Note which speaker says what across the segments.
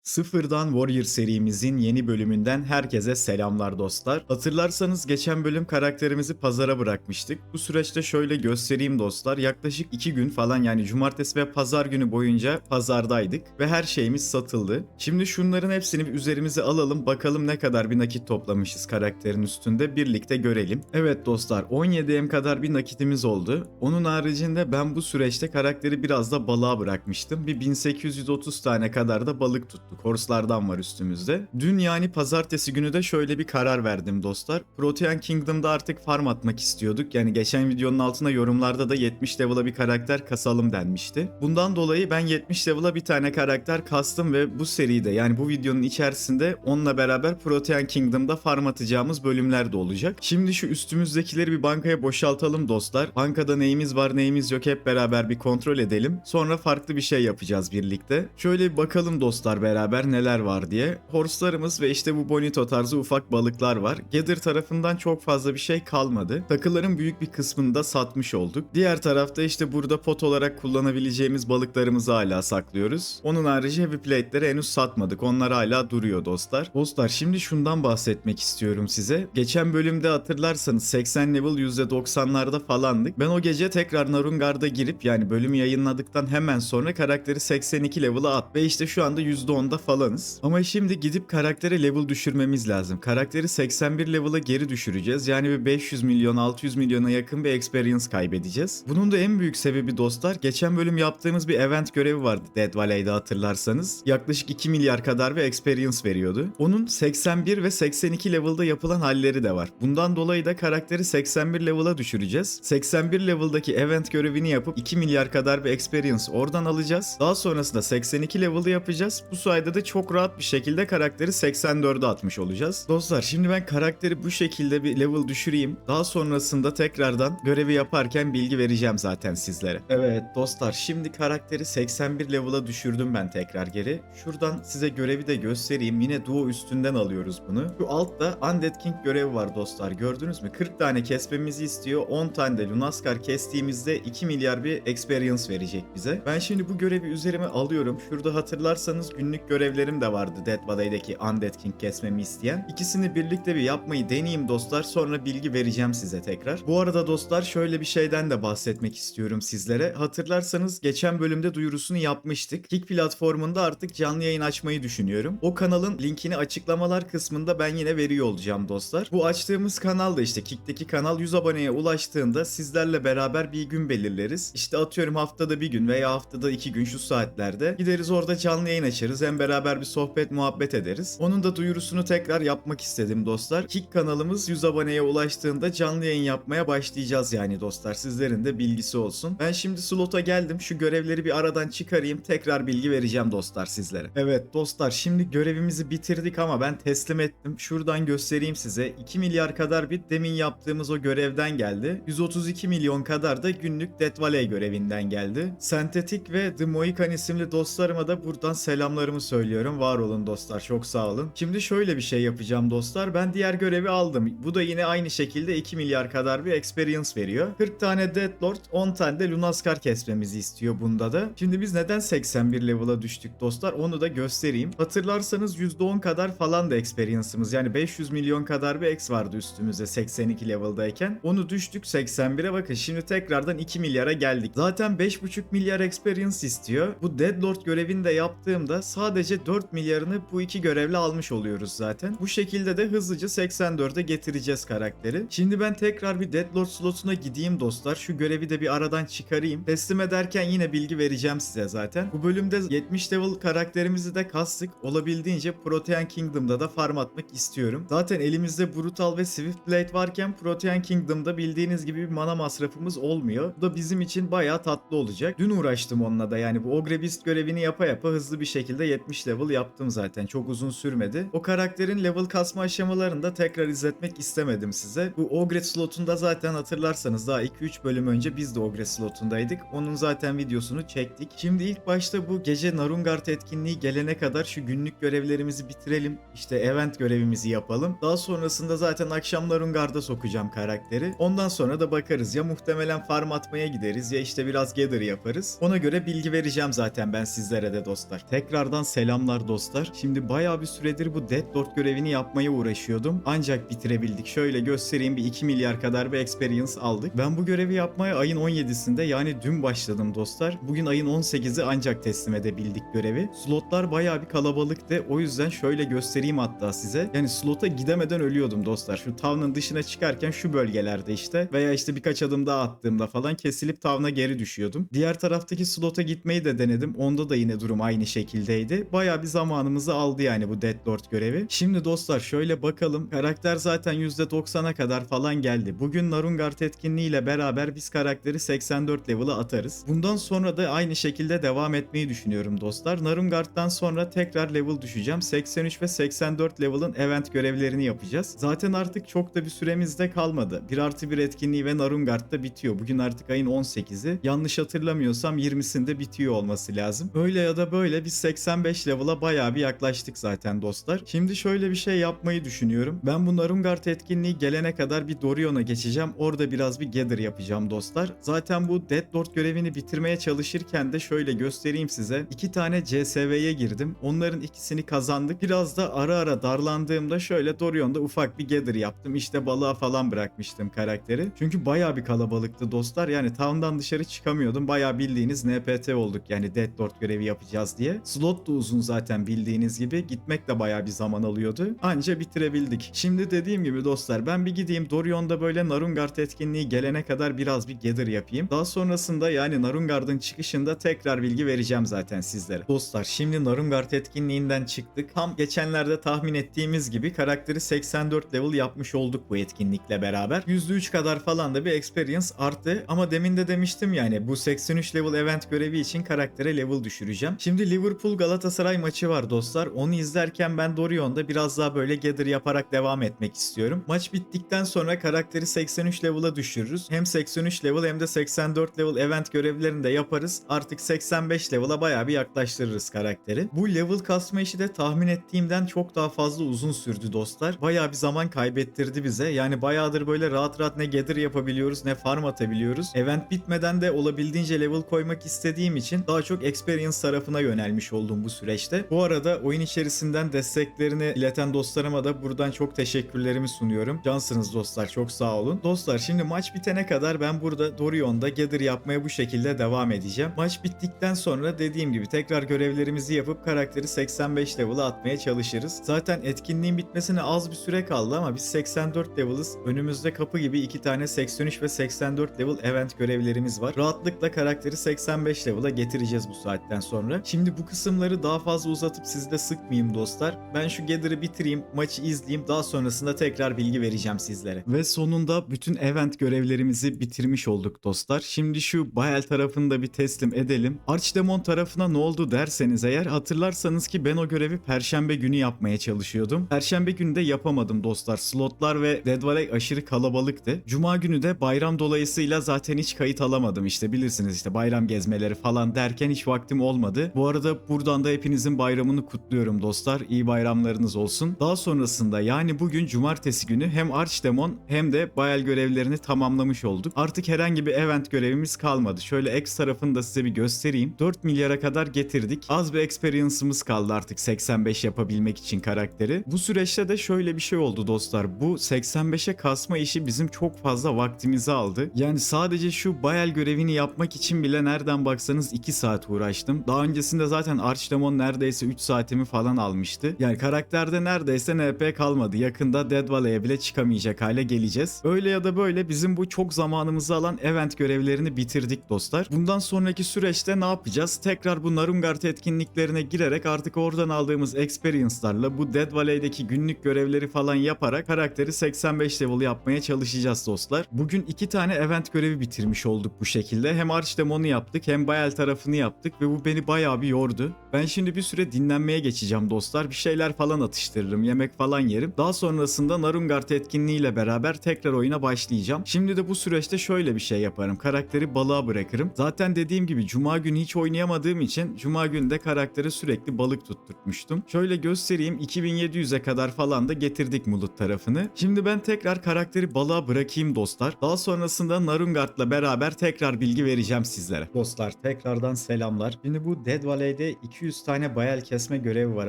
Speaker 1: Sıfırdan Warrior serimizin yeni bölümünden herkese selamlar dostlar. Hatırlarsanız geçen bölüm karakterimizi pazara bırakmıştık. Bu süreçte şöyle göstereyim dostlar. Yaklaşık 2 gün falan yani cumartesi ve pazar günü boyunca pazardaydık ve her şeyimiz satıldı. Şimdi şunların hepsini bir üzerimize alalım, bakalım ne kadar bir nakit toplamışız karakterin üstünde, birlikte görelim. Evet dostlar, 17M kadar bir nakitimiz oldu. Onun haricinde ben bu süreçte karakteri biraz da balığa bırakmıştım. Bir 1830 tane kadar da balık tuttuk. Horse'lardan var üstümüzde. Dün yani pazartesi günü de şöyle bir karar verdim dostlar. Protean Kingdom'da artık farm atmak istiyorduk. Yani geçen videonun altına yorumlarda da 70 level'a bir karakter kasalım denmişti. Bundan dolayı ben 70 level'a bir tane karakter kastım ve bu seride yani bu videonun içerisinde onunla beraber Protean Kingdom'da farm atacağımız bölümler de olacak. Şimdi şu üstümüzdekileri bir bankaya boşaltalım dostlar. Bankada neyimiz var neyimiz yok hep beraber bir kontrol edelim. Sonra farklı bir şey yapacağız birlikte. Şöyle bir bakalım dostlar beraber neler var diye. Horse'larımız ve işte bu bonito tarzı ufak balıklar var. Gather tarafından çok fazla bir şey kalmadı. Takıların büyük bir kısmını da satmış olduk. Diğer tarafta işte burada pot olarak kullanabileceğimiz balıklarımızı hala saklıyoruz. Onun harici heavy plate'leri henüz satmadık. Onlar hala duruyor dostlar. Dostlar şimdi şundan bahsetmek istiyorum size. Geçen bölümde hatırlarsanız 80 level %90'larda falandık. Ben o gece tekrar Narungar'da girip yani bölümü yayınladıktan hemen sonra karakteri 82 level'a at ve işte şu anda %10'da falanız. Ama şimdi gidip karaktere level düşürmemiz lazım. Karakteri 81 level'a geri düşüreceğiz. Yani bir 500 milyon 600 milyona yakın bir experience kaybedeceğiz. Bunun da en büyük sebebi dostlar, geçen bölüm yaptığımız bir event görevi vardı Dead Valley'de hatırlarsanız. Yaklaşık 2 milyar kadar bir experience veriyordu. Onun 81 ve 82 level'da yapılan halleri de var. Bundan dolayı da karakteri 81 level'a düşüreceğiz. 81 level'daki event görevini yapıp 2 milyar kadar bir experience oradan alacağız. Daha sonrasında 82 level'ı yapacağız. Bu sayede de çok rahat bir şekilde karakteri 84'e atmış olacağız. Dostlar şimdi ben karakteri bu şekilde bir level düşüreyim. Daha sonrasında tekrardan görevi yaparken bilgi vereceğim zaten sizlere. Evet dostlar, şimdi karakteri 81 level'a düşürdüm ben tekrar geri. Şuradan size görevi de göstereyim. Yine duo üstünden alıyoruz bunu. Şu altta Undead King görevi var dostlar. Gördünüz mü? 40 tane kesmemizi istiyor. 10 tane de Lunaskar kestiğimizde 2 milyar bir experience verecek bize. Ben şimdi bu görevi üzerime alıyorum. Şurada hatırlarsanız günlük görevlerim de vardı Dead Valley'deki Undead King kesmemi isteyen. İkisini birlikte bir yapmayı deneyeyim dostlar. Sonra bilgi vereceğim size tekrar. Bu arada dostlar şöyle bir şeyden de bahsetmek istiyorum sizlere. Hatırlarsanız geçen bölümde duyurusunu yapmıştık. Kick platformunda artık canlı yayın açmayı düşünüyorum. O kanalın linkini açıklamalar kısmında ben yine veriyor olacağım dostlar. Bu açtığımız kanal da işte Kick'teki kanal 100 aboneye ulaştığında sizlerle beraber bir gün belirleriz. İşte atıyorum haftada bir gün veya haftada 2 gün şu saatlerde gideriz, orada canlı yayın açarız. Hem beraber bir sohbet muhabbet ederiz. Onun da duyurusunu tekrar yapmak istedim dostlar. Kick kanalımız 100 aboneye ulaştığında canlı yayın yapmaya başlayacağız yani dostlar. Sizlerin de bilgisi olsun. Ben şimdi slota geldim. Şu görevleri bir aradan çıkarayım. Tekrar bilgi vereceğim dostlar sizlere. Evet dostlar, şimdi görevimizi bitirdik ama ben teslim ettim. Şuradan göstereyim size. 2 milyar kadar bir demin yaptığımız o görevden geldi. 132 milyon kadar da günlük Death Valley görevinden geldi. Sentetik ve The Mohican isimli dostlarıma da buradan selamlarımı söylüyorum. Var olun dostlar, çok sağ olun. Şimdi şöyle bir şey yapacağım dostlar. Ben diğer görevi aldım. Bu da yine aynı şekilde 2 milyar kadar bir experience veriyor. 40 tane Deathlord, 10 tane de Lunaskar kesmemizi istiyor bunda da. Şimdi biz neden 81 level'a düştük dostlar? Onu da göstereyim. Hatırlarsanız %10 kadar falan da experience'ımız, yani 500 milyon kadar bir ex vardı üstümüzde 82 level'dayken. Onu düştük 81'e, bakın şimdi tekrardan 2 milyara geldik. Zaten 5,5 milyar experience istiyor. Bu Deadlord görevini de yaptığımda sadece 4 milyarını bu iki görevle almış oluyoruz zaten. Bu şekilde de hızlıca 84'e getireceğiz karakteri. Şimdi ben tekrar bir Deadlord slotuna gideyim dostlar. Şu görevi de bir aradan çıkarayım. Teslim ederken yine bilgi vereceğim size zaten. Bu bölümde 70 level karakterimizi de kastık. Olabildiğince Protean Kingdom'da da farm atmak istiyorum. Zaten elimizde Brutal ve Swiftblade varken Protean Kingdom'da bildiğiniz gibi bir mana masrafımız olmuyor. Bu da bizim için bayağı tatlı olacak. Dün uğraştım onunla da, yani bu Ogre Beast görevini yapa yapa hızlı bir şekilde 70 level yaptım zaten. Çok uzun sürmedi. O karakterin level kasma aşamalarını da tekrar izletmek istemedim size. Bu Ogre slotunda zaten hatırlarsanız daha 2-3 bölüm önce biz de Ogre slotundaydık. Onun zaten videosunu çektik. Şimdi ilk başta bu gece Narungard etkinliği gelene kadar şu günlük görevlerimizi bitirelim. İşte event görevimizi yapalım. Daha sonrasında zaten akşam Narungard'a sokacağım karakteri. Ondan sonra da bakarız. Ya muhtemelen farm atmaya gideriz ya işte biraz gather yaparız. Ona göre bilgi vereceğim zaten ben sizlere de dostlar. Tekrardan selamlar dostlar. Şimdi bayağı bir süredir bu Deadlord görevini yapmaya uğraşıyordum. Ancak bitirebildik. Şöyle göstereyim, bir 2 milyar kadar bir experience aldık. Ben bu görevi yapmaya ayın 17'sinde yani dün başladım dostlar. Bugün ayın 18'i ancak teslim edebildik görevi. Slotlar bayağı bir kalabalıktı. O yüzden şöyle göstereyim hatta size. Yani slota gidemeden ölüyordum dostlar. Şu town'ın dışına çıkarken şu bölgelerde işte veya işte birkaç adım daha attığımda falan kesilip town'a geri düşüyordum. Diğer taraftaki slota gitmeyi de denedim. Onda da yine durum aynı şekildeydi. Bayağı bir zamanımızı aldı yani bu Deadlord görevi. Şimdi dostlar şöyle bakalım. Karakter zaten %90'a kadar falan geldi. Bugün Narungard etkinliğiyle beraber biz karakteri 84 level'a atarız. Bundan sonra da aynı şekilde devam etmeyi düşünüyorum dostlar. Narungard'dan sonra tekrar level düşeceğim. 83 ve 84 level'ın event görevlerini yapacağız. Zaten artık çok da bir süremiz de kalmadı. 1+1 etkinliği ve Narungard'da bitiyor. Bugün artık ayın 18'i. Yanlış hatırlamıyorsam 20'sinde bitiyor olması lazım. Öyle ya da böyle biz 85 level'a bayağı bir yaklaştık zaten dostlar. Şimdi şöyle bir şey yapmayı düşünüyorum. Ben bu Narungard etkinliği gelene kadar bir Dorion'a geçeceğim. Orada biraz bir gather yapacağım dostlar. Zaten bu Deadlord görevini bitirmeye çalışırken de şöyle göstereyim size. 2 tane CSV'ye girdim. Onların ikisini kazandık. Biraz da ara ara darlandığımda şöyle Dorion'da ufak bir gather yaptım. İşte balığa falan bırakmıştım karakteri. Çünkü bayağı bir kalabalıktı dostlar. Yani town'dan dışarı çıkamıyordum. Bayağı bildiğiniz NPT olduk yani Deadlord görevi yapacağız diye. Slot da uzun zaten bildiğiniz gibi. Gitmek de bayağı bir zaman alıyordu. Anca bitirebildik. Şimdi dediğim gibi dostlar ben bir gideyim Dorion'da böyle Narungard etkinliği gelene kadar biraz bir gather yapayım. Daha sonrasında yani Narungard'ın çıkışında tekrar bilgi vereceğim zaten sizlere. Dostlar şimdi Narungard etkinliğinden çıktık. Tam geçenlerde tahmin ettiğimiz gibi karakteri 84 level yapmış olduk bu etkinlikle beraber. %3 kadar falan da bir experience arttı. Ama demin de demiştim yani bu 83 level event görevi için karaktere level düşüreceğim. Şimdi Liverpool Galatasaray maçı var dostlar. Onu izlerken ben Dorion'da biraz daha böyle gather yaparak devam etmek istiyorum. Maç bittikten sonra karakteri 83 level'a düşürürüz. Hem 83 level hem de 84 level event görevlerini de yaparız. Artık 85 level'a bayağı bir yaklaştırırız karakteri. Bu level kasma işi de tahmin ettiğimden çok daha fazla uzun sürdü dostlar. Bayağı bir zaman kaybettirdi bize. Yani bayağıdır böyle rahat rahat ne gather yapabiliyoruz ne farm atabiliyoruz. Event bitmeden de olabildiğince level koymak istediğim için daha çok experience tarafına yönelmiş oldum bu süreçte. Bu arada oyun içerisinden desteklerini ileten dostlarıma da buradan çok teşekkürlerimi sunuyorum. Cansınız dostlar, çok sağ olun. Dostlar şimdi maç bitene kadar ben burada Dorion'da gather yapmaya bu şekilde devam edeceğim. Maç bittikten sonra dediğim gibi tekrar görevlerimizi yapıp karakteri 85 level'a atmaya çalışırız. Zaten etkinliğin bitmesine az bir süre kaldı ama biz 84 level'ız. Önümüzde kapı gibi 2 tane 83 ve 84 level event görevlerimiz var. Rahatlıkla karakteri 85 level'a getireceğiz bu saatten sonra. Şimdi bu kısımları daha fazla uzatıp sizi de sıkmayayım dostlar. Ben şu gather'ı bitireyim, maçı izleyeyim. Daha sonrasında tekrar bilgi vereceğim sizlere. Ve sonunda bütün event görevlerimizi bitirmiş olduk dostlar. Şimdi şu Bael tarafını da bir teslim edelim. Archdemon tarafına ne oldu derseniz eğer hatırlarsanız ki ben o görevi Perşembe günü yapmaya çalışıyordum. Perşembe günü de yapamadım dostlar. Slotlar ve Dead Valley aşırı kalabalıktı. Cuma günü de bayram dolayısıyla zaten hiç kayıt alamadım. İşte bilirsiniz işte bayram gezmeleri falan derken hiç vaktim olmadı. Bu arada buradan da hepinizin bayramını kutluyorum dostlar. İyi bayramlarınız olsun. Daha sonrasında yani bugün cumartesi günü hem Archdemon hem de Bael görevlerini tamamlamış olduk. Artık herhangi bir event görevimiz kalmadı. Şöyle X tarafını da size bir göstereyim. 4 milyara kadar getirdik. Az bir experience'ımız kaldı artık 85 yapabilmek için karakteri. Bu süreçte de şöyle bir şey oldu dostlar. Bu 85'e kasma işi bizim çok fazla vaktimizi aldı. Yani sadece şu Bael görevini yapmak için bile nereden baksanız 2 saat uğraştım. Daha öncesinde zaten Archdemon neredeyse 3 saatimi falan almıştı. Yani karakterde neredeyse NP kalmadı. Yakında Dead Valley'e bile çıkamayacak hale geleceğiz. Öyle ya da böyle bizim bu çok zamanımızı alan event görevlerini bitirdik dostlar. Bundan sonraki süreçte ne yapacağız? Tekrar bu Narungard etkinliklerine girerek artık oradan aldığımız experience'larla bu Dead Valley'deki günlük görevleri falan yaparak karakteri 85 level yapmaya çalışacağız dostlar. Bugün 2 tane event görevi bitirmiş olduk bu şekilde. Hem Archdemon'u yaptık hem Bael tarafını yaptık ve bu beni bayağı bir yordu. Ben şimdi bir süre dinlenmeye geçeceğim dostlar. Bir şeyler falan atıştırırım, yemek falan yerim. Daha sonrasında Narungard etkinliğiyle beraber tekrar oyuna başlayacağım. Şimdi de bu süreçte şöyle bir şey yaparım. Karakteri balığa bırakırım. Zaten dediğim gibi cuma günü hiç oynayamadığım için cuma günü de karaktere sürekli balık tutturmuştum. Şöyle göstereyim, 2700'e kadar falan da getirdik Mulut tarafını. Şimdi ben tekrar karakteri balığa bırakayım dostlar. Daha sonrasında Narungard'la beraber tekrar bilgi vereceğim sizlere. Dostlar tekrardan selamlar. Şimdi bu Dead Valley'de 200 100 tane bayel kesme görevi var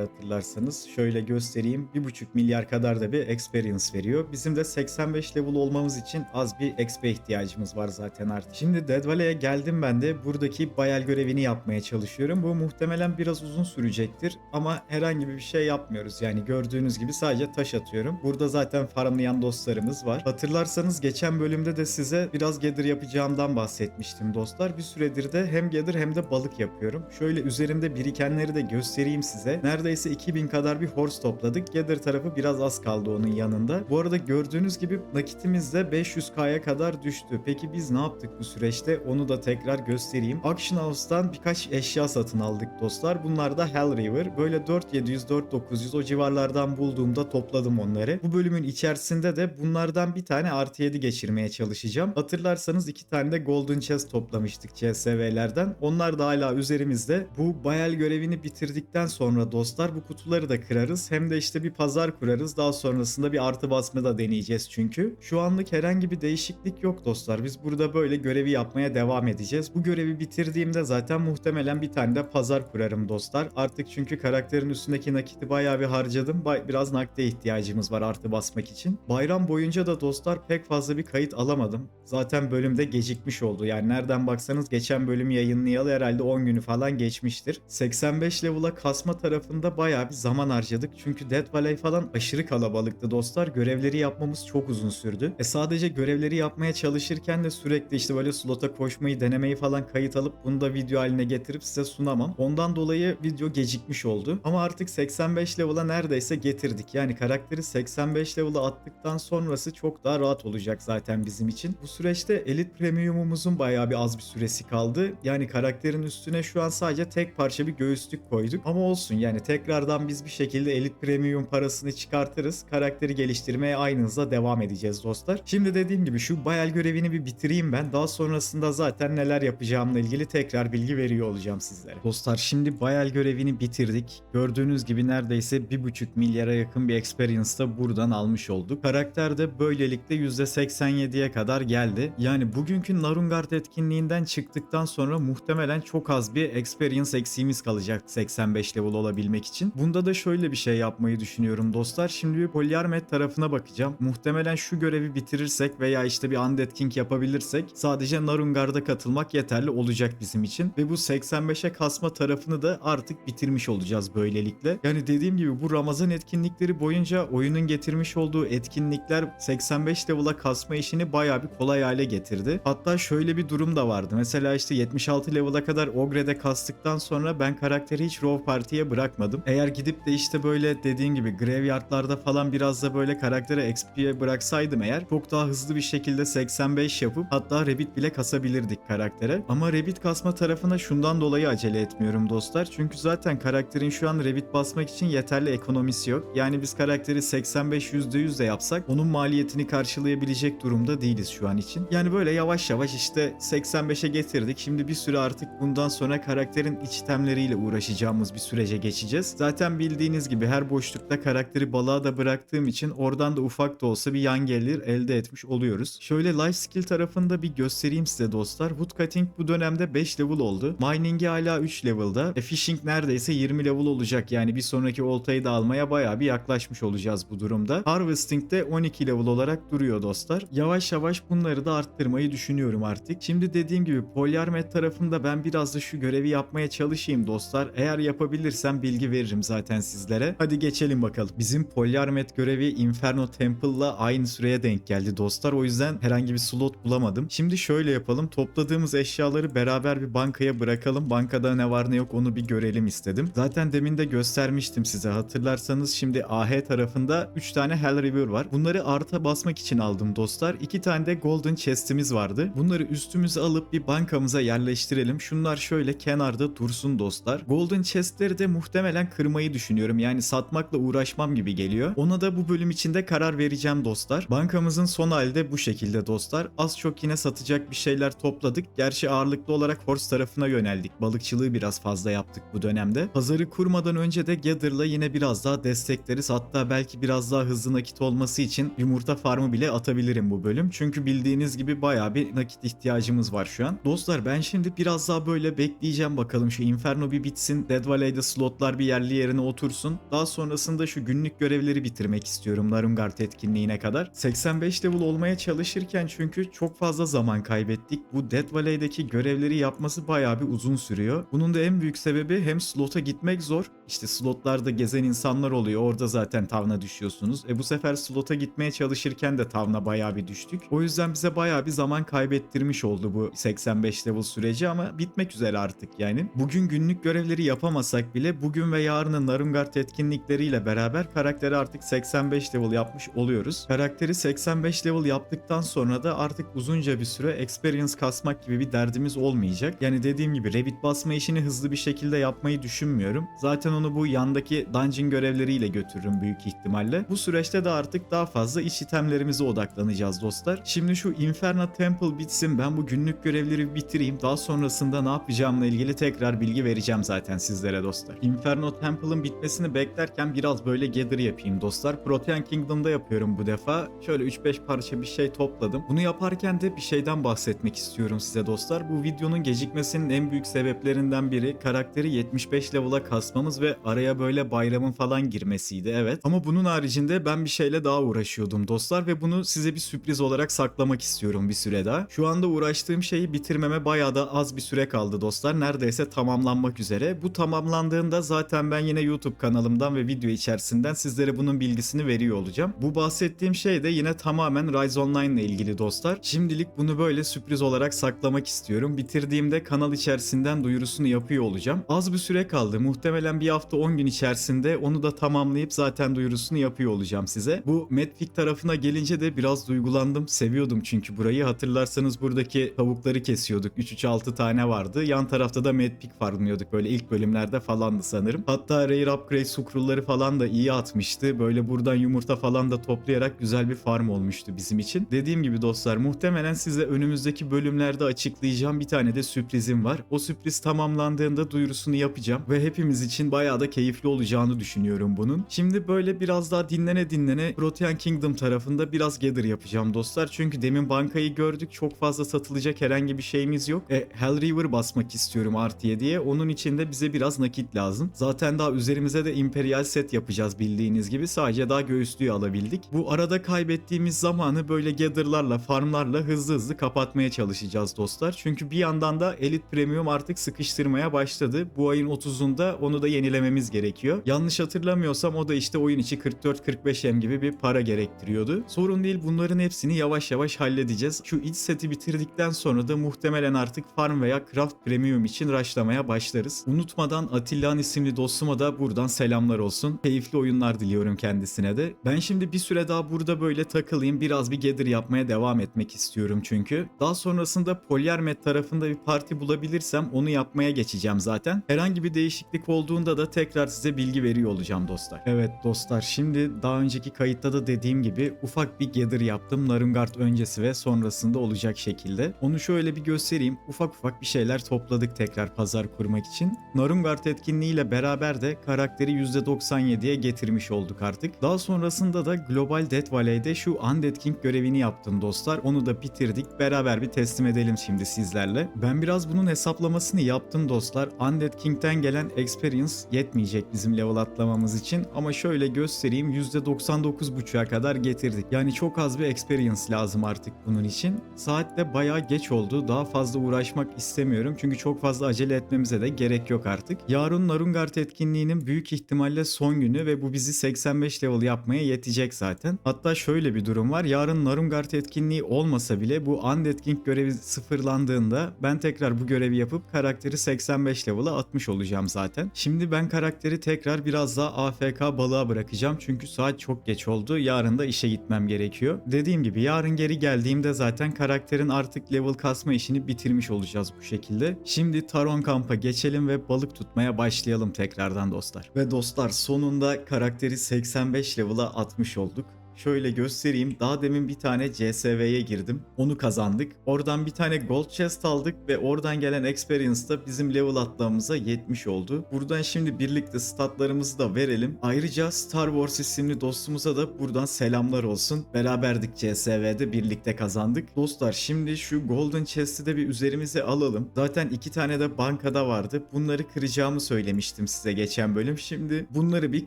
Speaker 1: hatırlarsanız. Şöyle göstereyim. 1,5 milyar kadar da bir experience veriyor. Bizim de 85 level olmamız için az bir XP ihtiyacımız var zaten artık. Şimdi Dead Valley'e geldim ben de. Buradaki bayel görevini yapmaya çalışıyorum. Bu muhtemelen biraz uzun sürecektir ama herhangi bir şey yapmıyoruz. Yani gördüğünüz gibi sadece taş atıyorum. Burada zaten farmlayan dostlarımız var. Hatırlarsanız geçen bölümde de size biraz gather yapacağımdan bahsetmiştim dostlar. Bir süredir de hem gather hem de balık yapıyorum. Şöyle üzerimde birikenleri de göstereyim size. Neredeyse 2000 kadar bir horse topladık. Gather tarafı biraz az kaldı onun yanında. Bu arada gördüğünüz gibi nakitimiz de 500k'ya kadar düştü. Peki biz ne yaptık bu süreçte? Onu da tekrar göstereyim. Auction House'tan birkaç eşya satın aldık dostlar. Bunlar da Hell River. Böyle 4700, 4900 o civarlardan bulduğumda topladım onları. Bu bölümün içerisinde de bunlardan bir tane artı 7 geçirmeye çalışacağım. Hatırlarsanız 2 tane de Golden Chest toplamıştık CSV'lerden. Onlar da hala üzerimizde. Bu bayel görevini bitirdikten sonra dostlar bu kutuları da kırarız. Hem de işte bir pazar kurarız. Daha sonrasında bir artı basma da deneyeceğiz çünkü. Şu anlık herhangi bir değişiklik yok dostlar. Biz burada böyle görevi yapmaya devam edeceğiz. Bu görevi bitirdiğimde zaten muhtemelen bir tane de pazar kurarım dostlar. Artık çünkü karakterin üstündeki nakiti bayağı bir harcadım. Biraz nakde ihtiyacımız var artı basmak için. Bayram boyunca da dostlar pek fazla bir kayıt alamadım. Zaten bölümde gecikmiş oldu. Yani nereden baksanız geçen bölümü yayınlayalı herhalde 10 günü falan geçmiştir. 85 level'a kasma tarafında bayağı bir zaman harcadık. Çünkü Dead Valley falan aşırı kalabalıktı dostlar. Görevleri yapmamız çok uzun sürdü. Sadece görevleri yapmaya çalışırken de sürekli işte böyle slota koşmayı, denemeyi falan kayıt alıp bunu da video haline getirip size sunamam. Ondan dolayı video gecikmiş oldu. Ama artık 85 level'a neredeyse getirdik. Yani karakteri 85 level'a attıktan sonrası çok daha rahat olacak zaten bizim için. Bu süreçte Elite Premium'umuzun bayağı bir az bir süresi kaldı. Yani karakterin üstüne şu an sadece tek parça bir göğüslük koyduk. Ama olsun yani tekrardan biz bir şekilde Elite Premium parasını çıkartırız. Karakteri geliştirmeye aynı hızla devam edeceğiz dostlar. Şimdi dediğim gibi şu bayel görevini bir bitireyim ben. Daha sonrasında zaten neler yapacağımla ilgili tekrar bilgi veriyor olacağım sizlere. Dostlar şimdi bayel görevini bitirdik. Gördüğünüz gibi neredeyse 1,5 milyara yakın bir experience da buradan almış olduk. Karakter de böylelikle %87'ye kadar geldi. Yani bugünkü Narungard etkinliğinden çıktıktan sonra muhtemelen çok az bir experience eksiğimiz kalacak 85 level olabilmek için. Bunda da şöyle bir şey yapmayı düşünüyorum dostlar. Şimdi bir Polyarmet tarafına bakacağım. Muhtemelen şu görevi bitirirsek veya işte bir Undead King yapabilirsek sadece Narungard'a katılmak yeterli olacak bizim için. Ve bu 85'e kasma tarafını da artık bitirmiş olacağız böylelikle. Yani dediğim gibi bu Ramazan etkinlikleri boyunca oyunun getirmiş olduğu etkinlikler 85 level'a kasma işini bayağı bir kolay hale getirdi. Hatta şöyle bir durum da vardı. Mesela işte 76 level'a kadar Ogre'de kastıktan sonra ben karakteri hiç Raw Party'ye bırakmadım. Eğer gidip de işte böyle dediğim gibi Graveyard'larda falan biraz da böyle karaktere XP'ye bıraksaydım eğer çok daha hızlı bir şekilde 85 yapıp hatta Rabbit bile kasabilirdik karaktere. Ama Rabbit kasma tarafına şundan dolayı acele etmiyorum dostlar. Çünkü zaten karakterin şu an Rabbit basmak için yeterli ekonomisi yok. Yani biz karakteri 85 %100 de yapsak onun maliyetini karşılayabilecek durumda değiliz şu an için. Yani böyle yavaş yavaş işte 85'e getirdik. Şimdi bir süre artık bundan sonra karakterin iç itemleriyle uğraşacağımız bir sürece geçeceğiz. Zaten bildiğiniz gibi her boşlukta karakteri balığa da bıraktığım için oradan da ufak da olsa bir yan gelir elde etmiş oluyoruz. Şöyle life skill tarafında bir göstereyim size dostlar. Woodcutting bu dönemde 5 level oldu. Mining'i hala 3 level'da. Fishing neredeyse 20 level olacak. Yani bir sonraki oltayı da almaya bayağı bir yaklaşmış olacağız bu durumda. Harvesting de 12 level olarak duruyor dostlar. Yavaş yavaş bunları da arttırmayı düşünüyorum artık. Şimdi dediğim gibi Polyarmet tarafında ben biraz da şu görevi yapmaya çalışayım dostlar. Eğer yapabilirsem bilgi veririm zaten sizlere. Hadi geçelim bakalım. Bizim Polyarmet görevi Inferno Temple'la aynı süreye denk geldi dostlar. O yüzden herhangi bir slot bulamadım. Şimdi şöyle yapalım. Topladığımız eşyaları beraber bir bankaya bırakalım. Bankada ne var ne yok onu bir görelim istedim. Zaten demin de göstermiştim size. Hatırlarsanız şimdi AH tarafında 3 tane Hell River var. Bunları arta basmak için aldım dostlar. 2 tane de Golden Chest'imiz vardı. Bunları üstümüze alıp bir bankamıza yerleştirelim. Şunlar şöyle kenarda dursun dostlar. Golden Chest'leri de muhtemelen kırmayı düşünüyorum. Yani satmakla uğraşmam gibi geliyor. Ona da bu bölüm içinde karar vereceğim dostlar. Bankamızın son hali de bu şekilde dostlar. Az çok yine satacak bir şeyler topladık. Gerçi ağırlıklı olarak horse tarafına yöneldik. Balıkçılığı biraz fazla yaptık bu dönemde. Pazarı kurmadan önce de Gather'la yine biraz daha destekleriz. Hatta belki biraz daha hızlı nakit olması için yumurta farmı bile atabilirim bu bölüm. Çünkü bildiğiniz gibi bayağı bir nakit ihtiyacımız var şu an. Dostlar ben şimdi biraz daha böyle bekleyeceğim bakalım şu Inferno bir bitsin. bitsin. Dead Valley'de slotlar bir yerli yerine otursun. Daha sonrasında şu günlük görevleri bitirmek istiyorum Narumgard etkinliğine kadar. 85 level olmaya çalışırken çünkü çok fazla zaman kaybettik. Bu Dead Valley'deki görevleri yapması bayağı bir uzun sürüyor. Bunun da en büyük sebebi hem slota gitmek zor. İşte slotlarda gezen insanlar oluyor. Orada zaten tavna düşüyorsunuz. Bu sefer slota gitmeye çalışırken de tavna bayağı bir düştük. O yüzden bize bayağı bir zaman kaybettirmiş oldu bu 85 level süreci ama bitmek üzere artık yani. Bugün günlük görevleri yapamasak bile bugün ve yarının Narumgard etkinlikleriyle beraber karakteri artık 85 level yapmış oluyoruz. Karakteri 85 level yaptıktan sonra da artık uzunca bir süre experience kasmak gibi bir derdimiz olmayacak. Yani dediğim gibi Revit basma işini hızlı bir şekilde yapmayı düşünmüyorum. Zaten onu bu yandaki dungeon görevleriyle götürürüm büyük ihtimalle. Bu süreçte de artık daha fazla iç itemlerimize odaklanacağız dostlar. Şimdi şu Inferno Temple bitsin, ben bu günlük görevleri bitireyim. Daha sonrasında ne yapacağımla ilgili tekrar bilgi vereceğim zaten sizlere dostlar. Inferno Temple'ın bitmesini beklerken biraz böyle gather yapayım dostlar. Protean Kingdom'da yapıyorum bu defa. Şöyle 3-5 parça bir şey topladım. Bunu yaparken de bir şeyden bahsetmek istiyorum size dostlar. Bu videonun gecikmesinin en büyük sebeplerinden biri karakteri 75 level'a kasmamız ve araya böyle bayramın falan girmesiydi, evet. Ama bunun haricinde ben bir şeyle daha uğraşıyordum dostlar ve bunu size bir sürpriz olarak saklamak istiyorum bir süre daha. Şu anda uğraştığım şeyi bitirmeme bayağı da az bir süre kaldı dostlar. Neredeyse tamamlanmak üzere. Bu tamamlandığında zaten ben yine YouTube kanalımdan ve video içerisinden sizlere bunun bilgisini veriyor olacağım. Bu bahsettiğim şey de yine tamamen Rise Online ile ilgili dostlar. Şimdilik bunu böyle sürpriz olarak saklamak istiyorum. Bitirdiğimde kanal içerisinden duyurusunu yapıyor olacağım. Az bir süre kaldı. Muhtemelen bir hafta 10 gün içerisinde onu da tamamlayıp zaten duyurusunu yapıyor olacağım size. Bu Medfik tarafına gelince de biraz duygulandım. Seviyordum çünkü burayı. Hatırlarsanız buradaki tavukları kesiyorduk. 3-3-6 tane vardı. Yan tarafta da Medpik farmlıyorduk. Böyle ilk bölümlerde falandı sanırım. Hatta Rare Upgrade sukrulları falan da iyi atmıştı. Böyle buradan yumurta falan da toplayarak güzel bir farm olmuştu bizim için. Dediğim gibi dostlar, muhtemelen size önümüzdeki bölümlerde açıklayacağım bir tane de sürprizim var. O sürpriz tamamlandığında duyurusunu yapacağım ve hepimiz için bayağı da keyifli olacağını düşünüyorum bunun. Şimdi böyle biraz daha dinlene Protean Kingdom tarafında biraz gather yapacağım dostlar. Çünkü demin bankayı gördük. Çok fazla satılacak herhangi bir şeyimiz yok. Hellriver basmak istiyorum artıya diye. Onun için de bize biraz nakit lazım. Zaten daha üzerimize de Imperial set yapacağız bildiğiniz gibi. Sadece daha göğüslüğü alabildik. Bu arada kaybettiğimiz zamanı böyle gather'larla, farmlarla hızlı kapatmaya çalışacağız dostlar. Çünkü bir yandan da Elite Premium artık sıkıştırmaya başladı. Bu ayın 30'unda onu da yenilememiz gerekiyor. Yanlış hatırlamıyorsam o da işte oyun içi 44-45M gibi bir para gerektiriyordu. Sorun değil, bunların hepsini yavaş yavaş halledeceğiz. Şu iç seti bitirdikten sonra da muhtemelen artık Farm veya Craft Premium için rushlamaya başlarız. Unutmadan Atilla'nın isimli dostuma da buradan selamlar olsun. Keyifli oyunlar diliyorum kendisine de. Ben şimdi bir süre daha burada böyle takılayım. Biraz bir gather yapmaya devam etmek istiyorum çünkü. Daha sonrasında Polyarmet tarafında bir parti bulabilirsem onu yapmaya geçeceğim zaten. Herhangi bir değişiklik olduğunda da tekrar size bilgi veriyor olacağım dostlar. Evet dostlar, şimdi daha önceki kayıtta da dediğim gibi ufak bir gather yaptım. Narumgard öncesi ve sonrasında olacak şekilde. Onu şöyle bir göstereyim. Ufak bir şeyler topladık tekrar pazar kurmak için. Narumgard etkinliğiyle beraber de karakteri %97'ye getirmiş olduk artık. Daha sonrasında da Global Death Valley'de şu Undead King görevini yaptım dostlar. Onu da bitirdik. Beraber bir teslim edelim şimdi sizlerle. Ben biraz bunun hesaplamasını yaptım dostlar. Undead King'den gelen experience yetmeyecek bizim level atlamamız için. Ama şöyle göstereyim, %99.5'a kadar getirdik. Yani çok az bir experience lazım artık bunun için. Saat de bayağı geç oldu. Daha fazla uğraşmak istemiyorum. Çünkü çok fazla acele etmemize de gerek yok artık. Yarın Narumgard etkinliğinin büyük ihtimalle son günü ve bu bizi 85 level yapmaya yetecek zaten. Hatta şöyle bir durum var. Yarın Narumgard etkinliği olmasa bile bu Undead King görevi sıfırlandığında ben tekrar bu görevi yapıp karakteri 85 level'a atmış olacağım zaten. Şimdi ben karakteri tekrar biraz daha AFK balığa bırakacağım. Çünkü saat çok geç oldu. Yarın da işe gitmem gerekiyor. Dediğim gibi yarın geri geldiğimde zaten karakterin artık level kasma işini bitirmiş olacağız bu şekilde. Şimdi Taron Kamp'a geçelim ve balık tutmaya başlayalım tekrardan dostlar. Ve dostlar, sonunda karakteri 85 level'a atmış olduk. Şöyle göstereyim. Daha demin bir tane CSV'ye girdim. Onu kazandık. Oradan bir tane gold chest aldık ve oradan gelen experience da bizim level atlamamıza 70 oldu. Buradan şimdi birlikte statlarımızı da verelim. Ayrıca Star Wars isimli dostumuza da buradan selamlar olsun. Beraberdik CSV'de, birlikte kazandık. Dostlar şimdi şu golden chest'i de bir üzerimize alalım. Zaten 2 tane de bankada vardı. Bunları kıracağımı söylemiştim size geçen bölüm. Şimdi bunları bir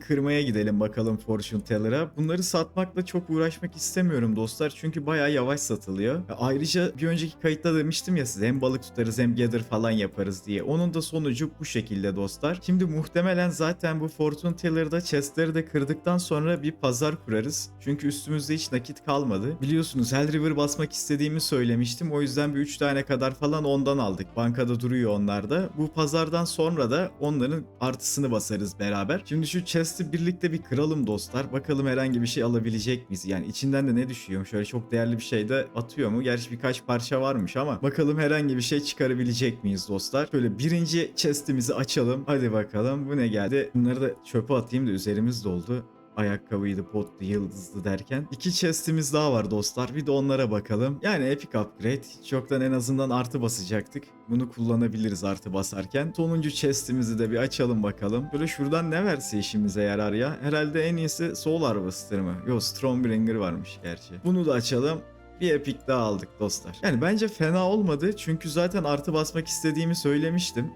Speaker 1: kırmaya gidelim bakalım Fortune Teller'a. Bunları satmakla çok uğraşmak istemiyorum dostlar. Çünkü bayağı yavaş satılıyor. Ayrıca bir önceki kayıtta demiştim ya size, hem balık tutarız hem gather falan yaparız diye. Onun da sonucu bu şekilde dostlar. Şimdi muhtemelen zaten bu Fortune Teller'da chestleri de kırdıktan sonra bir pazar kurarız. Çünkü üstümüzde hiç nakit kalmadı. Biliyorsunuz Hell River basmak istediğimi söylemiştim. O yüzden bir 3 tane kadar falan ondan aldık. Bankada duruyor onlar da. Bu pazardan sonra da onların artısını basarız beraber. Şimdi şu chest'i birlikte bir kıralım dostlar. Bakalım herhangi bir şey alabilecek miyiz? Yani içinden de ne düşüyor? Şöyle çok değerli bir şey de atıyor mu? Gerçi birkaç parça varmış ama bakalım herhangi bir şey çıkarabilecek miyiz dostlar? Şöyle birinci chest'imizi açalım. Hadi bakalım bu ne geldi? Bunları da çöpe atayım da üzerimiz doldu. Ayakkabıydı, potlu, yıldızlı derken. 2 chest'imiz daha var dostlar. Bir de onlara bakalım. Yani epic upgrade. Hiç yoktan en azından artı basacaktık. Bunu kullanabiliriz artı basarken. Sonuncu chest'imizi de bir açalım bakalım. Böyle şuradan ne verse işimize yarar ya. Herhalde en iyisi Soul Harvester mı? Yok, Stormbringer varmış gerçi. Bunu da açalım. Bir epic daha aldık dostlar. Yani bence fena olmadı. Çünkü zaten artı basmak istediğimi söylemiştim.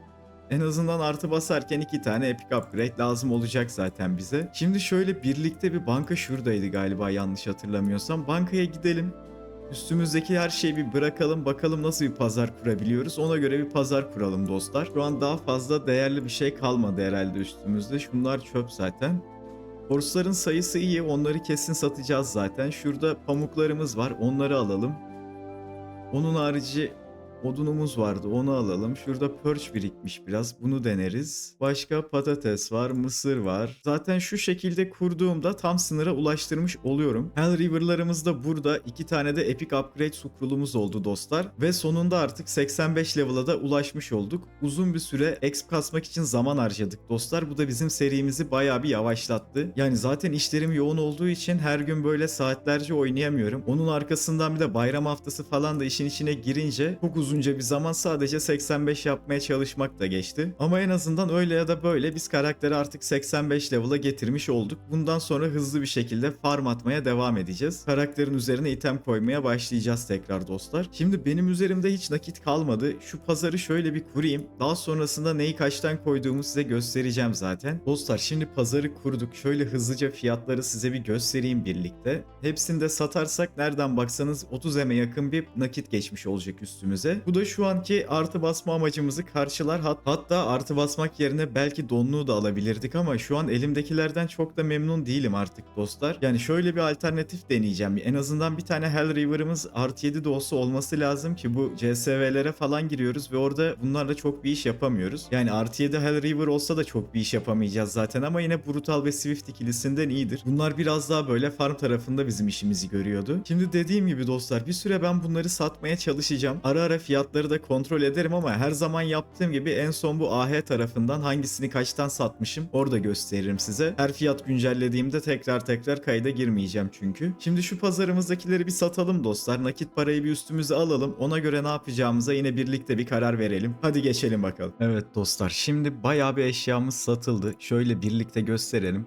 Speaker 1: En azından artı basarken 2 tane epic upgrade lazım olacak zaten bize. Şimdi şöyle birlikte bir banka şuradaydı galiba yanlış hatırlamıyorsam. Bankaya gidelim. Üstümüzdeki her şeyi bir bırakalım. Bakalım nasıl bir pazar kurabiliyoruz. Ona göre bir pazar kuralım dostlar. Şu an daha fazla değerli bir şey kalmadı herhalde üstümüzde. Şunlar çöp zaten. Horse'ların sayısı iyi. Onları kesin satacağız zaten. Şurada pamuklarımız var. Onları alalım. Onun harici odunumuz vardı, onu alalım. Şurada perch birikmiş biraz, bunu deneriz. Başka patates var, mısır var. Zaten şu şekilde kurduğumda tam sınıra ulaştırmış oluyorum. Hell River'larımız da burada. 2 tane de epic upgrade sukrulumuz oldu dostlar. Ve sonunda artık 85 level'a da ulaşmış olduk. Uzun bir süre exp kasmak için zaman harcadık dostlar. Bu da bizim serimizi bayağı bir yavaşlattı. Yani zaten işlerim yoğun olduğu için her gün böyle saatlerce oynayamıyorum. Onun arkasından bir de bayram haftası falan da işin içine girince çok uzunca bir zaman sadece 85 yapmaya çalışmak da geçti. Ama en azından öyle ya da böyle biz karakteri artık 85 level'a getirmiş olduk. Bundan sonra hızlı bir şekilde farm atmaya devam edeceğiz. Karakterin üzerine item koymaya başlayacağız tekrar dostlar. Şimdi benim üzerimde hiç nakit kalmadı. Şu pazarı şöyle bir kurayım. Daha sonrasında neyi kaçtan koyduğumu size göstereceğim zaten. Dostlar şimdi pazarı kurduk. Şöyle hızlıca fiyatları size bir göstereyim birlikte. Hepsini de satarsak nereden baksanız 30 M'e yakın bir nakit geçmiş olacak üstümüze. Bu da şu anki artı basma amacımızı karşılar. Hatta artı basmak yerine belki donluğu da alabilirdik ama şu an elimdekilerden çok da memnun değilim artık dostlar. Yani şöyle bir alternatif deneyeceğim. En azından bir tane Hell River'ımız artı 7 de olsa olması lazım ki bu CSV'lere falan giriyoruz ve orada bunlarla çok bir iş yapamıyoruz. Yani artı 7 Hell River olsa da çok bir iş yapamayacağız zaten ama yine Brutal ve Swift ikilisinden iyidir. Bunlar biraz daha böyle farm tarafında bizim işimizi görüyordu. Şimdi dediğim gibi dostlar bir süre ben bunları satmaya çalışacağım. Ara ara fiyatları da kontrol ederim ama her zaman yaptığım gibi en son bu AH tarafından hangisini kaçtan satmışım orada gösteririm size. Her fiyat güncellediğimde tekrar kayda girmeyeceğim çünkü. Şimdi şu pazarımızdakileri bir satalım dostlar. Nakit parayı bir üstümüze alalım. Ona göre ne yapacağımıza yine birlikte bir karar verelim. Hadi geçelim bakalım. Evet dostlar şimdi bayağı bir eşyamız satıldı. Şöyle birlikte gösterelim.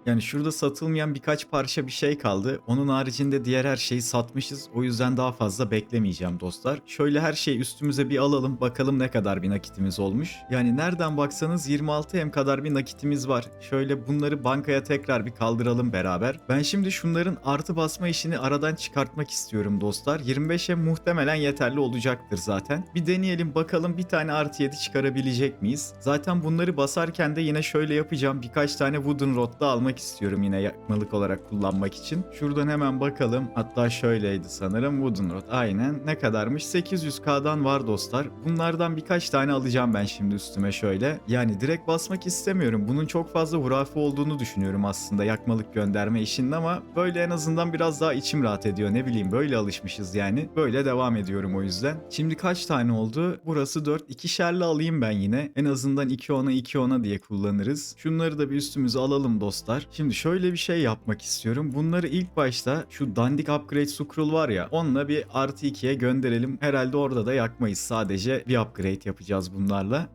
Speaker 1: Yani şurada satılmayan birkaç parça bir şey kaldı. Onun haricinde diğer her şeyi satmışız. O yüzden daha fazla beklemeyeceğim dostlar. Şöyle her şeyi üstümüze bir alalım. Bakalım ne kadar bir nakitimiz olmuş. Yani nereden baksanız 26 M kadar bir nakitimiz var. Şöyle bunları bankaya tekrar bir kaldıralım beraber. Ben şimdi şunların artı basma işini aradan çıkartmak istiyorum dostlar. 25 M muhtemelen yeterli olacaktır zaten. Bir deneyelim bakalım bir tane artı 7 çıkarabilecek miyiz? Zaten bunları basarken de yine şöyle yapacağım. Birkaç tane wooden rod da almak istiyorum yine yakmalık olarak kullanmak için. Şuradan hemen bakalım. Hatta şöyleydi sanırım. Wooden Rod. Aynen. Ne kadarmış? 800K'dan var dostlar. Bunlardan birkaç tane alacağım ben şimdi üstüme şöyle. Yani direkt basmak istemiyorum. Bunun çok fazla hurafe olduğunu düşünüyorum aslında yakmalık gönderme işinin ama böyle en azından biraz daha içim rahat ediyor. Ne bileyim böyle alışmışız yani. Böyle devam ediyorum o yüzden. Şimdi kaç tane oldu? Burası 4. 2'şerli alayım ben yine. En azından 2 ona 2 ona diye kullanırız. Şunları da bir üstümüze alalım dostlar. dostlar. Şimdi şöyle bir şey yapmak istiyorum. Bunları ilk başta şu dandik upgrade scroll var ya, onunla bir artı 2'ye gönderelim. Herhalde orada da yakmayız. Sadece bir upgrade yapacağız bunlarla.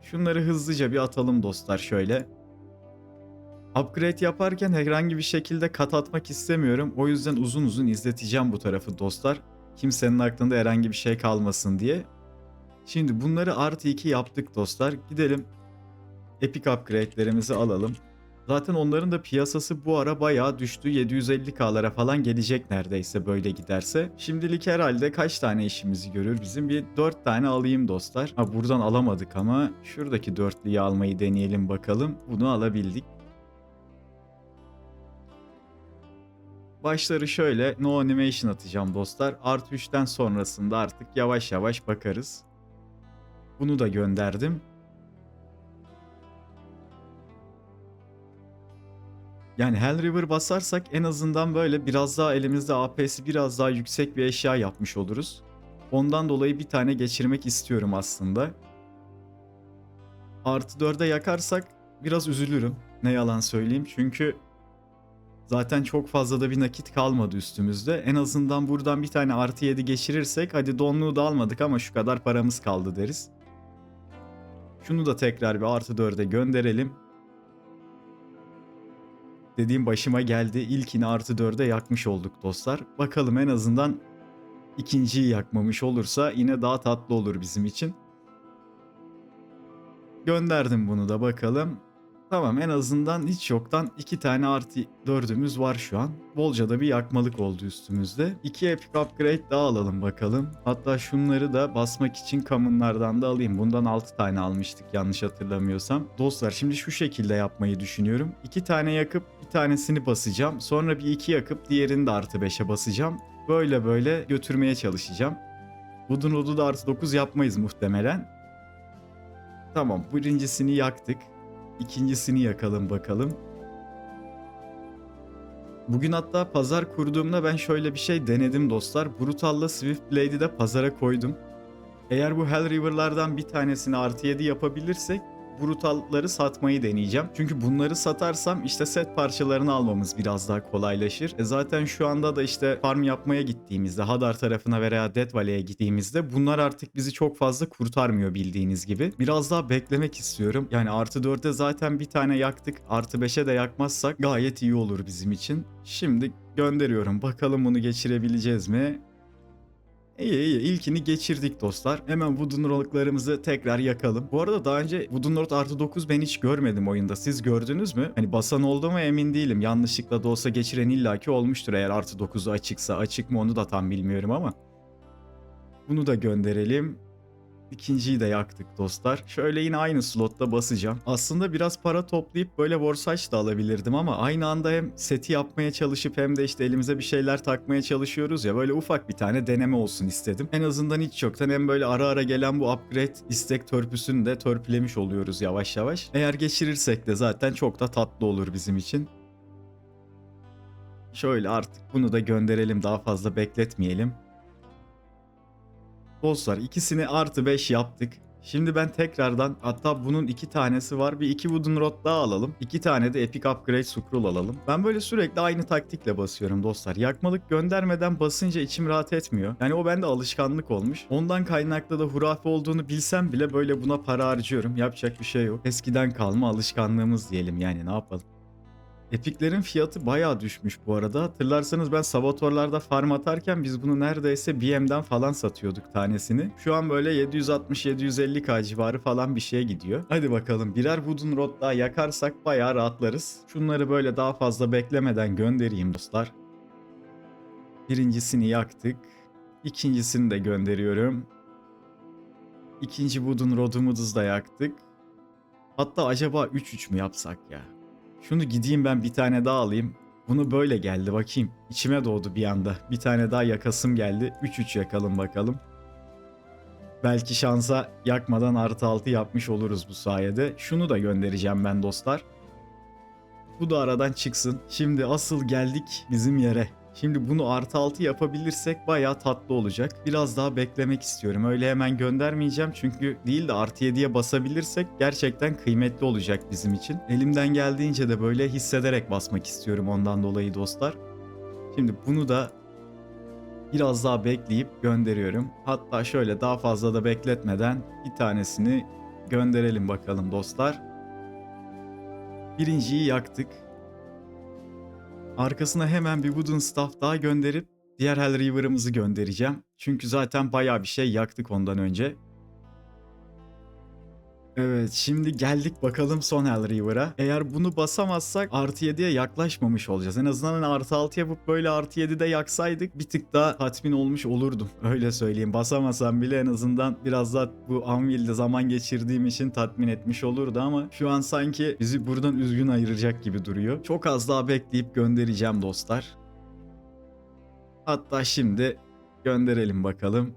Speaker 1: Şunları hızlıca bir atalım dostlar şöyle. Upgrade yaparken herhangi bir şekilde kat atmak istemiyorum. O yüzden uzun uzun izleteceğim bu tarafı dostlar. Kimsenin aklında herhangi bir şey kalmasın diye. Şimdi bunları artı 2 yaptık dostlar. Gidelim Epic upgrade'lerimizi alalım. Zaten onların da piyasası bu ara bayağı düştü. 750K'lara falan gelecek neredeyse böyle giderse. Şimdilik herhalde kaç tane işimizi görür bizim? Bir 4 tane alayım dostlar. Ha, buradan alamadık ama şuradaki dörtlüyü almayı deneyelim bakalım. Bunu alabildik. Başları şöyle no animation atacağım dostlar. Artı 3'ten sonrasında artık yavaş yavaş bakarız. Bunu da gönderdim. Yani Hell River basarsak en azından böyle biraz daha elimizde AP'si biraz daha yüksek bir eşya yapmış oluruz. Ondan dolayı bir tane geçirmek istiyorum aslında. Artı 4'e yakarsak biraz üzülürüm. Ne yalan söyleyeyim. Çünkü zaten çok fazla da bir nakit kalmadı üstümüzde. En azından buradan bir tane artı 7 geçirirsek hadi donluğu da almadık ama şu kadar paramız kaldı deriz. Şunu da tekrar bir artı 4'e gönderelim. Dediğim başıma geldi. İlkini artı 4'e yakmış olduk dostlar. Bakalım en azından ikinciyi yakmamış olursa yine daha tatlı olur bizim için. Gönderdim bunu da bakalım. Tamam, en azından hiç yoktan 2 tane artı 4'ümüz var şu an. Bolca da bir yakmalık oldu üstümüzde. 2 epic upgrade daha alalım bakalım. Hatta şunları da basmak için commonlardan da alayım. Bundan 6 tane almıştık yanlış hatırlamıyorsam. Dostlar şimdi şu şekilde yapmayı düşünüyorum. 2 tane yakıp bir tanesini basacağım. Sonra bir 2 yakıp diğerini de artı 5'e basacağım. Böyle böyle götürmeye çalışacağım. Budun rodu da artı 9 yapmayız muhtemelen. Tamam, birincisini yaktık. İkincisini yakalım bakalım. Bugün hatta pazar kurduğumda ben şöyle bir şey denedim dostlar. Brutal'la Swiftblade'i de pazara koydum. Eğer bu Hell River'lardan bir tanesini artı 7 yapabilirsek Brutal'ları satmayı deneyeceğim. Çünkü bunları satarsam işte set parçalarını almamız biraz daha kolaylaşır. Zaten şu anda da işte farm yapmaya gittiğimizde, Hadar tarafına veya Death Valley'e gittiğimizde bunlar artık bizi çok fazla kurtarmıyor bildiğiniz gibi. Biraz daha beklemek istiyorum. Yani artı 4'e zaten bir tane yaktık. Artı 5'e de yakmazsak gayet iyi olur bizim için. Şimdi gönderiyorum. Bakalım bunu geçirebileceğiz mi? İyi iyi, ilkini geçirdik dostlar. Hemen Wooden Rod'larımızı tekrar yakalım. Bu arada daha önce Wooden Rod artı 9 ben hiç görmedim oyunda. Siz gördünüz mü? Hani basan oldu mu emin değilim. Yanlışlıkla da olsa geçiren illaki olmuştur eğer artı 9'u açıksa. Açık mı onu da tam bilmiyorum ama. Bunu da gönderelim. İkinciyi de yaktık dostlar. Şöyle yine aynı slotta basacağım. Aslında biraz para toplayıp böyle Vorsaç da alabilirdim ama aynı anda hem seti yapmaya çalışıp hem de işte elimize bir şeyler takmaya çalışıyoruz ya, böyle ufak bir tane deneme olsun istedim. En azından hiç yoktan hem böyle ara ara gelen bu upgrade istek törpüsünü de törpülemiş oluyoruz yavaş yavaş. Eğer geçirirsek de zaten çok da tatlı olur bizim için. Şöyle artık bunu da gönderelim, daha fazla bekletmeyelim. Dostlar ikisini artı 5 yaptık. Şimdi ben tekrardan, hatta bunun 2 tanesi var. Bir 2 Wooden Rod daha alalım. 2 tane de Epic Upgrade Scroll alalım. Ben böyle sürekli aynı taktikle basıyorum dostlar. Yakmalık göndermeden basınca içim rahat etmiyor. Yani o bende alışkanlık olmuş. Ondan kaynaklı da hurafe olduğunu bilsem bile böyle buna para harcıyorum. Yapacak bir şey yok. Eskiden kalma alışkanlığımız diyelim, yani ne yapalım. Epiklerin fiyatı bayağı düşmüş bu arada. Hatırlarsanız ben Sabotor'larda farm atarken biz bunu neredeyse BM'den falan satıyorduk tanesini. Şu an böyle 760-750K civarı falan bir şeye gidiyor. Hadi bakalım, birer Wooden Rod daha yakarsak bayağı rahatlarız. Şunları böyle daha fazla beklemeden göndereyim dostlar. Birincisini yaktık. İkincisini de gönderiyorum. İkinci Wooden Rod'umuzu da yaktık. Hatta acaba 3-3 mü yapsak ya? Şunu gideyim ben bir tane daha alayım. Bunu böyle geldi bakayım. İçime doğdu bir anda. Bir tane daha yakasım geldi. 3-3 yakalım bakalım. Belki şansa yakmadan artı 6 yapmış oluruz bu sayede. Şunu da göndereceğim ben dostlar. Bu da aradan çıksın. Şimdi asıl geldik bizim yere. Şimdi bunu artı 6 yapabilirsek bayağı tatlı olacak. Biraz daha beklemek istiyorum. Öyle hemen göndermeyeceğim çünkü değil de artı 7'ye basabilirsek gerçekten kıymetli olacak bizim için. Elimden geldiğince de böyle hissederek basmak istiyorum ondan dolayı dostlar. Şimdi bunu da biraz daha bekleyip gönderiyorum. Hatta şöyle daha fazla da bekletmeden bir tanesini gönderelim bakalım dostlar. Birinciyi yaktık. Arkasına hemen bir Wooden Staff daha gönderip diğer Hellreaver'ımızı göndereceğim. Çünkü zaten bayağı bir şey yaktık ondan önce. Evet, şimdi geldik bakalım son Hellreaver'a. Eğer bunu basamazsak artı 7'ye yaklaşmamış olacağız. En azından hani artı 6 yapıp böyle artı 7'de yaksaydık bir tık daha tatmin olmuş olurdum. Öyle söyleyeyim. Basamasam bile en azından biraz daha bu Anvil'de zaman geçirdiğim için tatmin etmiş olurdu ama şu an sanki bizi buradan üzgün ayıracak gibi duruyor. Çok az daha bekleyip göndereceğim dostlar. Hatta şimdi gönderelim bakalım.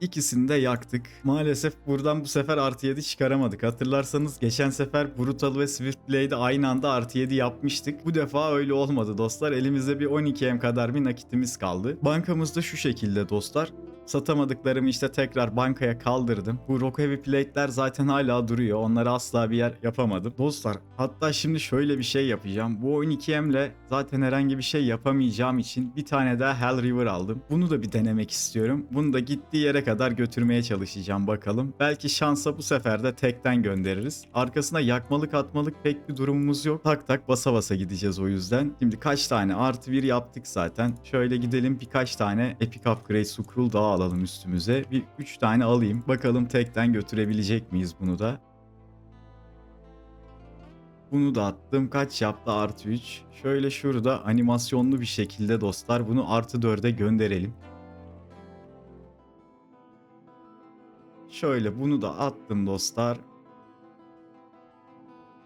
Speaker 1: İkisini de yaktık. Maalesef buradan bu sefer artı 7 çıkaramadık. Hatırlarsanız geçen sefer Brutal ve Swiftblade'i aynı anda artı 7 yapmıştık. Bu defa öyle olmadı dostlar. Elimizde bir 12M kadar bir nakitimiz kaldı. Bankamızda şu şekilde dostlar. Satamadıklarımı işte tekrar bankaya kaldırdım. Bu Rock Heavy Plate'ler zaten hala duruyor. Onlara asla bir yer yapamadım. Dostlar hatta şimdi şöyle bir şey yapacağım. Bu 12M'le zaten herhangi bir şey yapamayacağım için bir tane daha Hellreaver aldım. Bunu da bir denemek istiyorum. Bunu da gittiği yere kadar götürmeye çalışacağım bakalım. Belki şansa bu sefer de tekten göndeririz. Arkasına yakmalık atmalık pek bir durumumuz yok. Tak tak basa basa gideceğiz o yüzden. Şimdi kaç tane artı 1 yaptık zaten. Şöyle gidelim birkaç tane Epic Upgrade Scroll daha alalım üstümüze. Bir 3 tane alayım. Bakalım tekten götürebilecek miyiz bunu da. Bunu da attım. Kaç yaptı? Artı 3. Şöyle şurada animasyonlu bir şekilde dostlar bunu artı 4'e gönderelim. Şöyle bunu da attım dostlar.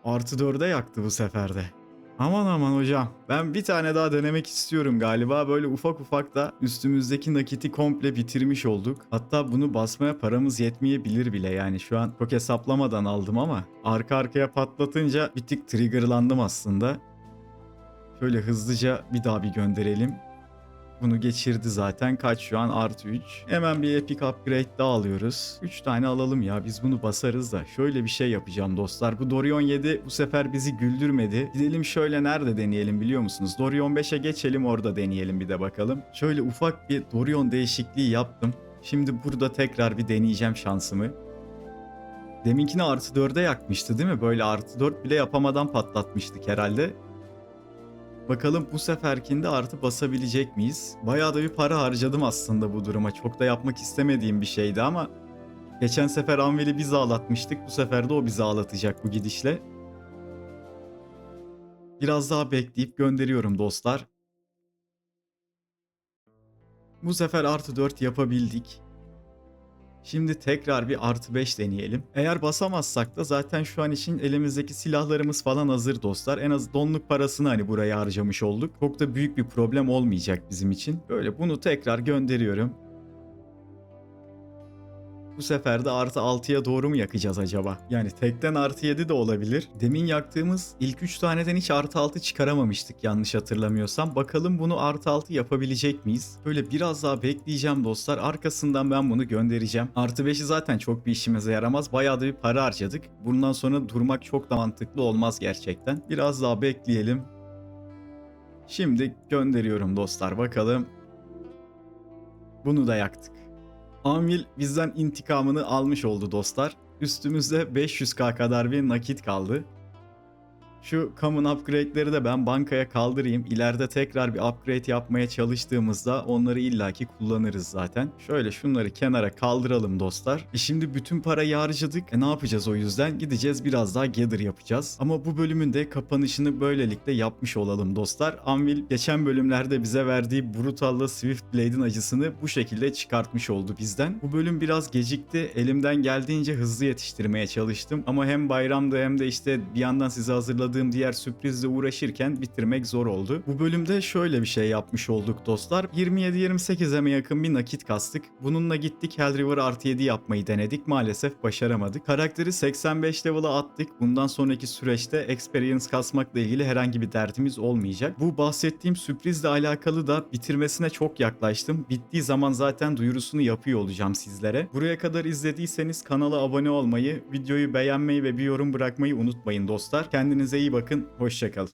Speaker 1: Artı 4'e yaktı bu sefer de. Aman aman hocam. Ben bir tane daha denemek istiyorum galiba. Böyle ufak ufak da üstümüzdeki nakiti komple bitirmiş olduk. Hatta bunu basmaya paramız yetmeyebilir bile. Yani şu an çok hesaplamadan aldım ama arka arkaya patlatınca bir tık triggerlandım aslında. Şöyle hızlıca bir daha bir gönderelim. Bunu geçirdi zaten. Kaç şu an? Artı 3. Hemen bir epic upgrade daha alıyoruz. 3 tane alalım ya. Biz bunu basarız da. Şöyle bir şey yapacağım dostlar. Bu Dorion 7 bu sefer bizi güldürmedi. Gidelim şöyle nerede deneyelim biliyor musunuz? Dorion 5'e geçelim orada deneyelim bir de bakalım. Şöyle ufak bir Dorion değişikliği yaptım. Şimdi burada tekrar bir deneyeceğim şansımı. Deminkini artı 4'e yakmıştı değil mi? Böyle artı 4 bile yapamadan patlatmıştık herhalde. Bakalım bu seferkinde artı basabilecek miyiz? Bayağı da bir para harcadım aslında bu duruma. Çok da yapmak istemediğim bir şeydi ama geçen sefer Anvil'i biz ağlatmıştık. Bu sefer de o bizi ağlatacak bu gidişle. Biraz daha bekleyip gönderiyorum dostlar. Bu sefer artı 4 yapabildik. Şimdi tekrar bir artı 5 deneyelim. Eğer basamazsak da zaten şu an için elimizdeki silahlarımız falan hazır dostlar. En az donluk parasını hani buraya harcamış olduk. Çok da büyük bir problem olmayacak bizim için. Böyle bunu tekrar gönderiyorum. Bu sefer de artı 6'ya doğru mu yakacağız acaba? Yani tekten artı 7 de olabilir. Demin yaktığımız ilk 3 taneden hiç artı 6 çıkaramamıştık yanlış hatırlamıyorsam. Bakalım bunu artı 6 yapabilecek miyiz? Böyle biraz daha bekleyeceğim dostlar. Arkasından ben bunu göndereceğim. Artı 5'i zaten çok bir işimize yaramaz. Bayağı da bir para harcadık. Bundan sonra durmak çok da mantıklı olmaz gerçekten. Biraz daha bekleyelim. Şimdi gönderiyorum dostlar bakalım. Bunu da yaktık. Anvil bizden intikamını almış oldu dostlar. Üstümüzde 500k kadar bir nakit kaldı. Şu common upgrade'leri de ben bankaya kaldırayım. İleride tekrar bir upgrade yapmaya çalıştığımızda onları illaki kullanırız zaten. Şöyle şunları kenara kaldıralım dostlar. Şimdi bütün parayı harcadık. Ne yapacağız o yüzden? Gideceğiz biraz daha gather yapacağız. Ama bu bölümün de kapanışını böylelikle yapmış olalım dostlar. Anvil geçen bölümlerde bize verdiği Brutal'la Swiftblade'in acısını bu şekilde çıkartmış oldu bizden. Bu bölüm biraz gecikti. Elimden geldiğince hızlı yetiştirmeye çalıştım. Ama hem bayramda hem de işte bir yandan size hazırladığım planladığım diğer sürprizle uğraşırken bitirmek zor oldu. Bu bölümde şöyle bir şey yapmış olduk dostlar. 27-28'e yakın bir nakit kastık. Bununla gittik Hellriver artı 7 yapmayı denedik. Maalesef başaramadık. Karakteri 85 level'a attık. Bundan sonraki süreçte experience kasmakla ilgili herhangi bir derdimiz olmayacak. Bu bahsettiğim sürprizle alakalı da bitirmesine çok yaklaştım. Bittiği zaman zaten duyurusunu yapıyor olacağım sizlere. Buraya kadar izlediyseniz kanala abone olmayı, videoyu beğenmeyi ve bir yorum bırakmayı unutmayın dostlar. Kendinize iyi bakın. Hoşça kalın.